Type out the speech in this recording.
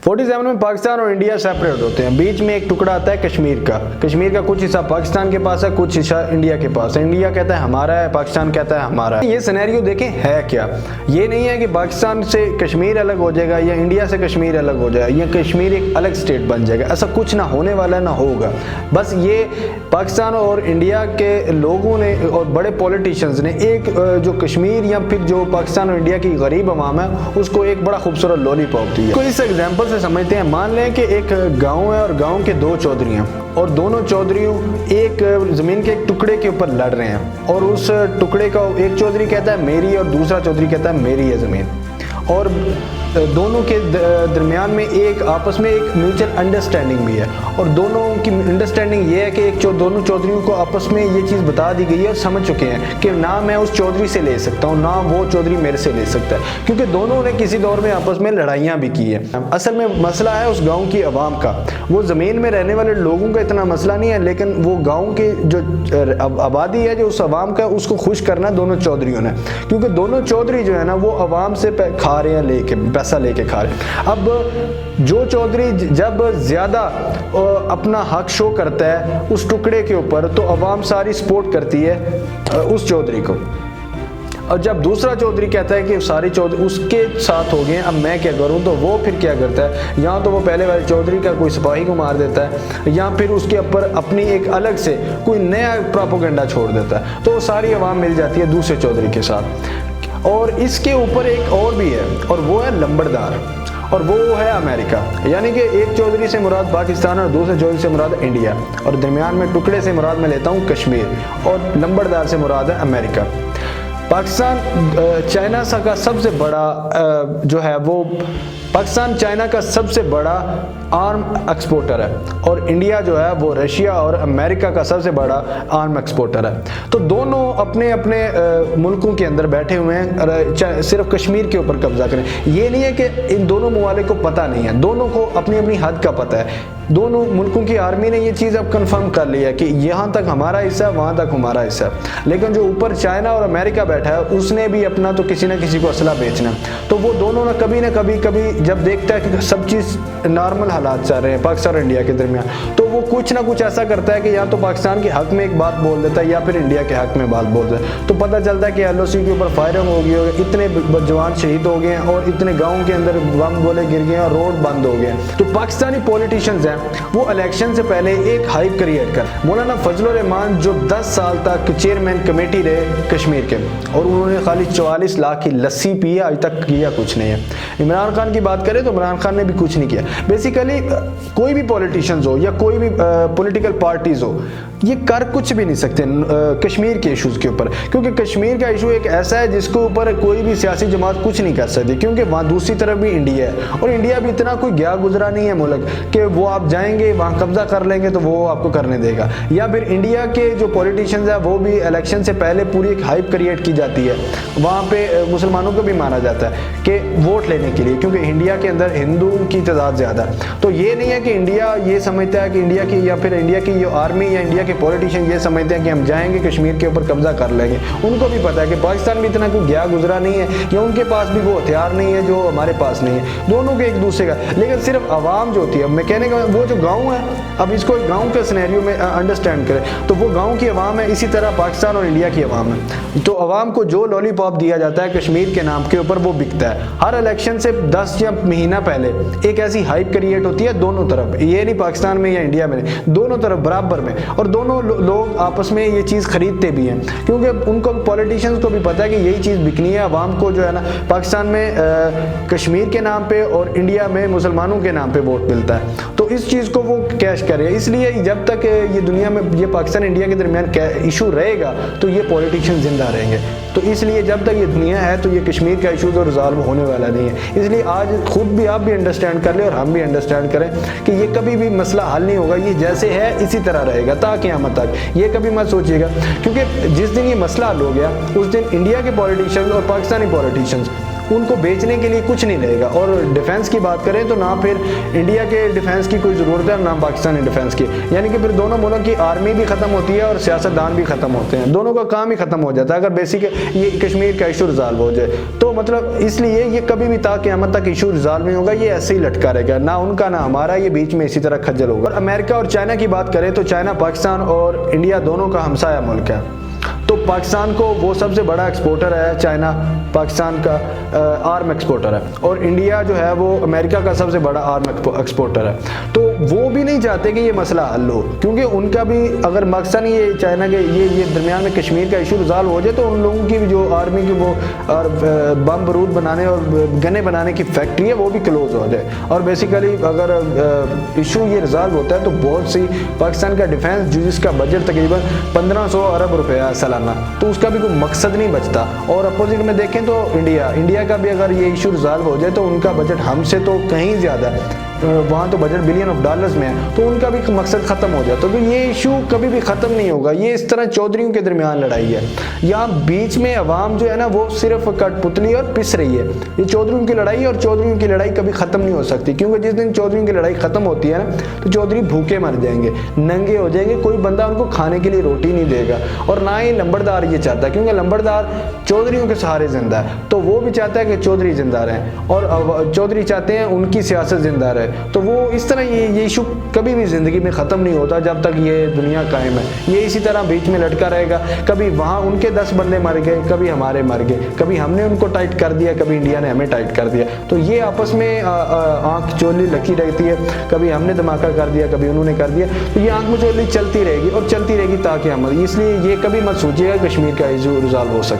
47 में पाकिस्तान और India separate होते हैं, बीच में एक टुकड़ा आता है कश्मीर का। कश्मीर का कुछ हिस्सा पाकिस्तान के पास है, कुछ हिस्सा इंडिया के पास है। इंडिया कहता है हमारा है, पाकिस्तान कहता है हमारा है। ये सिनेरियो देखें है क्या, ये नहीं है कि पाकिस्तान से कश्मीर अलग हो जाएगा या इंडिया से कश्मीर अलग हो जाएगा या कश्मीर एक अलग स्टेट बन जाएगा, ऐसा कुछ ना होने वाला ना होगा। बस ये पाकिस्तान और इंडिया के लोगों ने और बड़े पॉलिटिशियंस ने एक जो कश्मीर या फिर जो पाकिस्तान और इंडिया की गरीब अवाम है उसको एक बड़ा खूबसूरत लॉलीपॉप दिया। तो इस एग्जाम्पल से समझते हैं, मान लें कि एक गांव है और गांव के दो चौधरी हैं और दोनों चौधरियों एक ज़मीन के एक टुकड़े के ऊपर लड़ रहे हैं और उस टुकड़े का एक चौधरी कहता है मेरी और दूसरा चौधरी कहता है मेरी है ज़मीन, और दोनों के दरमियान में एक आपस में एक म्यूचुअल अंडरस्टैंडिंग भी है। और दोनों की अंडरस्टैंडिंग ये है कि दोनों चौधरियों को आपस में ये चीज़ बता दी गई है और समझ चुके हैं कि ना मैं उस चौधरी से ले सकता हूँ ना वो चौधरी मेरे से ले सकता है, क्योंकि दोनों ने किसी दौर में आपस में लड़ाइयाँ भी की है। असल में मसला है उस गाँव की आवाम का, वो ज़मीन में रहने वाले लोगों का इतना मसला नहीं है, लेकिन वो गाँव की जो आबादी है जो उस आवाम का उसको खुश करना दोनों चौधरियों ने, क्योंकि दोनों चौधरी जो है ना वो आवाम से खा रहे हैं लेके पैसा लेके खा रहे। अब जो चौधरी जब ज़्यादा अपना हक शो करता है उस टुकड़े के ऊपर तो आवाम सारी सपोर्ट करती है उस चौधरी को, और जब दूसरा चौधरी कहता है कि सारी चौधरी उसके साथ हो गए अब मैं क्या करूं, तो वो फिर क्या करता है, या तो वो पहले वाले चौधरी का कोई सिपाही को मार देता है या फिर उसके ऊपर अपनी एक अलग से कोई नया प्रोपेगेंडा छोड़ देता है, तो वो सारी आवाम मिल जाती है दूसरे चौधरी के साथ। और इसके ऊपर एक और भी है और वो है लंबड़दार, और वो है अमेरिका। यानी कि एक चौधरी से मुराद पाकिस्तान और दूसरे चौधरी से मुराद इंडिया, और दरमियान में टुकड़े से मुराद मैं लेता हूँ कश्मीर, और लंबड़दार से मुराद है अमेरिका। पाकिस्तान चाइना का सबसे बड़ा जो है वो पाकिस्तान चाइना का सबसे बड़ा आर्म एक्सपोर्टर है, और इंडिया जो है वो रशिया और अमेरिका का सबसे बड़ा आर्म एक्सपोर्टर है। तो दोनों अपने अपने मुल्कों के अंदर बैठे हुए हैं, सिर्फ कश्मीर के ऊपर कब्जा करें। ये नहीं है कि इन दोनों ममालिक को पता नहीं है, दोनों को अपनी अपनी हद का पता है। दोनों मुल्कों की आर्मी ने ये चीज़ अब कंफर्म कर लिया कि यहाँ तक हमारा हिस्सा है, वहाँ तक हमारा हिस्सा है। लेकिन जो ऊपर चाइना और अमेरिका बैठा है उसने भी अपना तो किसी न किसी को असला बेचना, तो वो दोनों ना कभी जब देखता है कि सब चीज़ नॉर्मल हालात चल रहे हैं पाकिस्तान और इंडिया के दरमियान, तो वो कुछ ना कुछ ऐसा करता है कि या तो पाकिस्तान के हक में एक बात बोल देता है या फिर इंडिया के हक में बात बोल देता है। तो पता चलता है कि LOC के ऊपर फायरिंग हो गई, इतने जवान शहीद हो गए और इतने गाँव के अंदर बम गोले गिर गए और रोड बंद हो गए। तो पाकिस्तानी पॉलिटिशियंस हैं वो इलेक्शन से पहले एक हाइप क्रिएट कर, मौलाना फजलुर रहमान जो 10 साल तक चेयरमैन कमेटी रहे कश्मीर के, और उन्होंने खाली 44 लाख की लस्सी पी है, आज तक किया कुछ नहीं है। इमरान खान की बात करें तो इमरान खान ने भी कुछ नहीं किया। बेसिकली कोई भी पॉलिटिशियंस हो या कोई भी पॉलिटिकल पार्टीज हो, ये कर कुछ भी नहीं सकते कश्मीर के इशूज़ के ऊपर, क्योंकि कश्मीर का इशू एक ऐसा है जिसके ऊपर कोई भी सियासी जमात कुछ नहीं कर सकती, क्योंकि वहाँ दूसरी तरफ भी इंडिया है, और इंडिया भी इतना कोई गया गुजरा नहीं है मुल्क कि वो आप जाएंगे वहाँ कब्जा कर लेंगे तो वो आपको करने देगा। या फिर इंडिया के जो पॉलिटिशियंस हैं वो भी इलेक्शन से पहले पूरी एक हाइप क्रिएट की जाती है, वहाँ पे मुसलमानों को भी माना जाता है कि वोट लेने के लिए, क्योंकि इंडिया के अंदर हिंदुओं की तादाद ज़्यादा है। तो ये नहीं है कि इंडिया ये समझता है कि इंडिया की या फिर इंडिया की जो आर्मी या इंडिया के पॉलिटिशियन ये समझते हैं कि हम जाएंगे कश्मीर के ऊपर कब्जा कर लेंगे। उनको भी पता है कि पाकिस्तान भी इतना कोई गया गुजरा नहीं है या उनके पास भी वो हथियार नहीं है जो हमारे पास नहीं है, दोनों के एक दूसरे का। लेकिन सिर्फ आवाम जो होती है, मैं कहने का वो जो गाँव है, अब इसको एक गाँव के सिनेरियो में अंडरस्टैंड करें तो वो गाँव की आवाम है, इसी तरह पाकिस्तान और इंडिया की आवाम है। तो आवाम को जो लॉलीपॉप दिया जाता है कश्मीर के नाम के ऊपर वो बिकता है। हर इलेक्शन से 10 या महीना पहले एक ऐसी हाइप क्रिएट होती है दोनों तरफ, ये नहीं पाकिस्तान में या इंडिया में, दोनों तरफ बराबर में, और दोनों लोग आपस में ये चीज़ खरीदते भी हैं, क्योंकि उनको पॉलिटिशियंस को भी पता है कि यही चीज़ बिकनी है। आवाम को जो है ना पाकिस्तान में कश्मीर के नाम पे और इंडिया में मुसलमानों के नाम पे वोट मिलता है, तो इस चीज़ को वो कैश करे। इसलिए जब तक ये दुनिया में ये पाकिस्तान इंडिया के दरमियान इशू रहेगा तो ये पॉलिटिशियन जिंदा रहेंगे। तो इसलिए जब तक ये दुनिया है तो ये कश्मीर का इशू तो रिजॉल्व होने वाला नहीं है। इसलिए आज खुद भी आप भी अंडरस्टैंड कर ले और हम भी अंडरस्टैंड करें कि ये कभी भी मसला हल नहीं होगा, ये जैसे है इसी तरह रहेगा ता क़यामत तक। ये कभी मत सोचिएगा, क्योंकि जिस दिन ये मसला हल हो गया उस दिन इंडिया के पॉलिटिशियंस और पाकिस्तानी पॉलिटिशियंस ان کو بیچنے کے لیے کچھ نہیں رہے گا. اور ڈیفینس کی بات کریں تو نہ پھر انڈیا کے ڈیفینس کی کوئی ضرورت ہے نہ پاکستانی ڈیفینس کی, یعنی کہ پھر دونوں ملک کی آرمی بھی ختم ہوتی ہے اور سیاستدان بھی ختم ہوتے ہیں, دونوں کا کام ہی ختم ہو جاتا ہے اگر بیسک یہ کشمیر کا ایشو ریزالو ہو جائے. تو مطلب اس لیے یہ کبھی بھی تا قیامت تک ایشو ریزالو نہیں ہوگا, یہ ایسے ہی لٹکا رہے گا, نہ ان کا نہ ہمارا, یہ بیچ میں اسی طرح کھجل ہوگا. اور امریکہ اور چائنا کی بات کریں تو چائنا پاکستان اور انڈیا دونوں کا ہمسایہ ملک ہے. تو پاکستان کو وہ سب سے بڑا ایکسپورٹر ہے چائنا, پاکستان کا آرم ایکسپورٹر ہے, اور انڈیا جو ہے وہ امریکہ کا سب سے بڑا آرم ایکسپورٹر ہے. تو وہ بھی نہیں چاہتے کہ یہ مسئلہ حل ہو, کیونکہ ان کا بھی اگر مقصد یہ چائنا کے یہ درمیان میں کشمیر کا ایشو ریزالو ہو جائے تو ان لوگوں کی بھی جو آرمی کی وہ بم بارود بنانے اور گنے بنانے کی فیکٹری ہے وہ بھی کلوز ہو جائے. اور بیسیکلی اگر ایشو یہ ریزالو ہوتا ہے تو بہت سی پاکستان کا ڈیفینس جس کا بجٹ تقریباً 1500 ارب روپے ہے سالانہ, تو اس کا بھی کوئی مقصد نہیں بچتا. اور اپوزٹ میں دیکھیں تو انڈیا کا بھی اگر یہ ایشو ریزالو ہو جائے تو ان کا بجٹ ہم سے تو کہیں زیادہ ہے, وہاں تو بجٹ بلین آف ڈالرز میں ہے, تو ان کا بھی مقصد ختم ہو جاتا. تو یہ ایشو کبھی بھی ختم نہیں ہوگا, یہ اس طرح چودھریوں کے درمیان لڑائی ہے. یہاں بیچ میں عوام جو ہے نا وہ صرف کٹ پتلی اور پس رہی ہے. یہ چودھریوں کی لڑائی, اور چودھریوں کی لڑائی کبھی ختم نہیں ہو سکتی, کیونکہ جس دن چودھریوں کی لڑائی ختم ہوتی ہے نا تو چودھری بھوکے مر جائیں گے, ننگے ہو جائیں گے, کوئی بندہ ان کو کھانے کے لیے روٹی نہیں دے گا. اور نہ ہی لمبردار یہ چاہتا ہے, کیونکہ لمبردار چودھریوں کے سہارے زندہ ہے, تو وہ بھی چاہتا ہے کہ چودھری زندہ رہیں, اور چودھری چاہتے ہیں ان کی سیاست زندہ رہے. تو وہ اس طرح یہ ایشو کبھی بھی زندگی میں ختم نہیں ہوتا جب تک یہ دنیا قائم ہے. یہ اسی طرح بیچ میں لٹکا رہے گا, کبھی وہاں ان کے 10 بندے مر گئے, کبھی ہمارے مر گئے, کبھی ہم نے ان کو ٹائٹ کر دیا, کبھی انڈیا نے ہمیں ٹائٹ کر دیا. تو یہ آپس میں آنکھ چولی لگی رہتی ہے, کبھی ہم نے دھماکہ کر دیا, کبھی انہوں نے کر دیا. تو یہ آنکھ مچولی چلتی رہے گی اور چلتی رہے گی تاکہ ہم, اس لیے یہ کبھی مت سوچیے گا کشمیر کا ایشو ریزالو ہو سکتا.